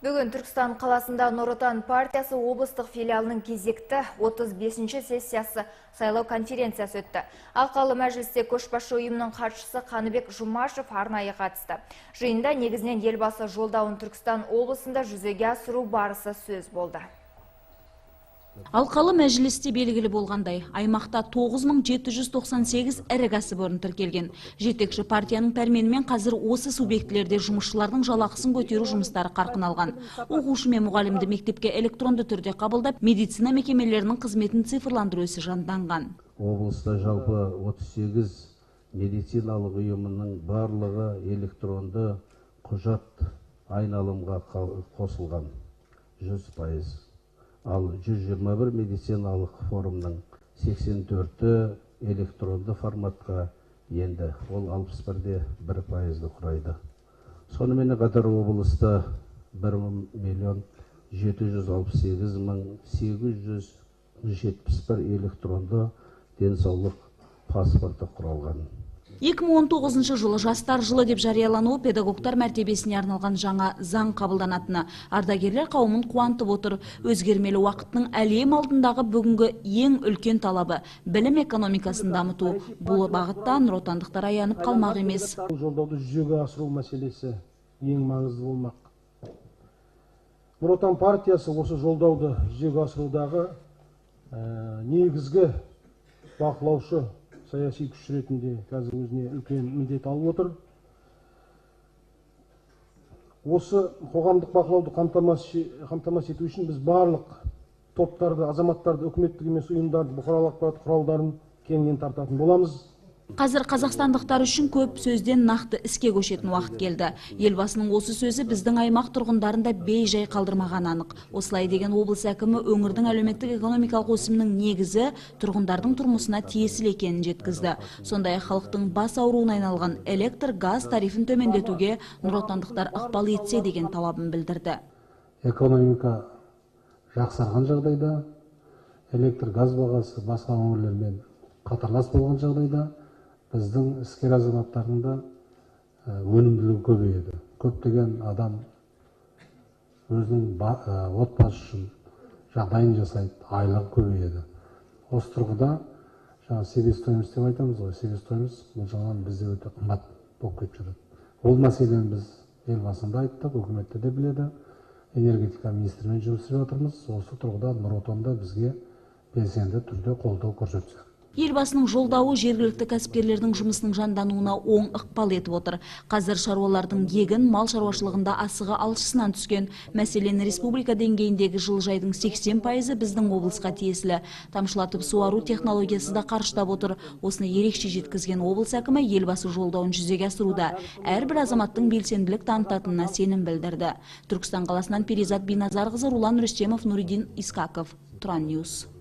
Бүгін Түркістан қаласында Нұр Отан партиясы облыстық филиалының кезекті 35-ші сессиясы сайлау конференциясы өтті. Алқалы мәжілісте көшбасшы ұйымның хатшысы Қаныбек Жұмашев арнайы қатысты. Жиында негізінен елбасы жолдауын Түркістан облысында жүзеге асыру барысы сөз болды. Алқалы мәжілісте белгілі болғандай, аймақта 9798 ірі кәсіпорын тіркелген. Жетекші партияның пәрменімен қазір осы субъектілерде жұмысшылардың жалақысын көтеру жұмыстары қарқын алған. Оқушы мен мұғалімді мектепке электронды түрде қабылдап, медицина мекемелерінің қызметін цифрландыру ісі жанданған. Облыста жалпы 38 медициналық ұйымының барлығы электронды құжат айналымға қосылған 100%. Ал 121 медициналық форумның 84-ті электронды форматқа енді. Ол 61% құрайды. Сонымен қатар облыста 1.768.871 электронды денсаулық паспорты құралған. 2019 жылы жастар жылы деп жариялануы педагогтар мәртебесіне арналған жаңа заң қабылданатыны ардагерлер қауымын қуантып отыр. Өзгермелі уақыттың әлем алдындағы бүгінгі ең үлкен талабы білім экономикасын дамыту. Бұл бағытта нұротандықтар аянып қалмақ емес. Жолдауды жүзеге асыру мәселесі ең маңызды болмақ. Нұр Отан партиясы осы жолдауды жүзеге асырудағы негізгі бақылаушы саяси күш ретінде қазір өзіне үлкен міндет алып отыр. Осы қоғамдық бақылауды қамтамасыз ету үшін біз барлық топтарды, азаматтарды, үкіметтік емес ұйымдарды, бұқаралық ақпарат құралдарын кеңінен тартатын боламыз. Қазір қазақстандықтар үшін көп сөзден нақты іске көшетін уақыт келді. Елбасының осы сөзі біздің аймақ тұрғындарында бей-жай қалдырмаған анық. Осылай деген облыс әкімі өңірдің әлеуметтік экономикалық өсімінің негізі тұрғындардың тұрмысына тиесілі екенін жеткізді. Сондай-ақ халықтың бас ауруына айналған электр, газ тарифін төмендетуге нұротандықтар ықпал етсе деген талабын білдірді. Экономика жақсарған жағдайда, электр, газ бағасы басқа өңірлермен қатарлас болған жағдайда біздің іскер азаматтарында өнімділігі көбейеді. Көптеген адам өзінің отбасы үшін жағдайын жасайды, айлығы көбейеді. Осы тұрғыда себестоимость деп айтамыз ғой, себестоимость бұл жағынан бізде өте қымбат болып кетіп жатыр. Ол мәселені біз елбасында айттық, үкіметте де біледі, энергетика министрімен жұмыс істеп жатырмыз. Осы тұрғыда Нұр Отанда бізге белсенді түрде қолдау көрсетсе. Елбасының жолдауы жергілікті кәсіпкерлердің жұмысының жандануына оң ықпал етіп отыр. Қазір шаруалардың егін, мал шаруашылығында асығы алшысынан түскен. Мәселен, республика деңгейіндегі жылыжайдың 80% біздің облысқа тиесілі. Тамшылатып суару технологиясы да қарыштап отыр. Осыны ерекше жеткізген облыс әкімі елбасы жолдауын жүзеге асыруда. Әрбір азаматтың белсенділік танытатынына сенім білдірді. Түркістан қаласынан Перизат Биназарқызы, Рулан Рүстемов, Нуридин Искаков. Тұран Ньюс.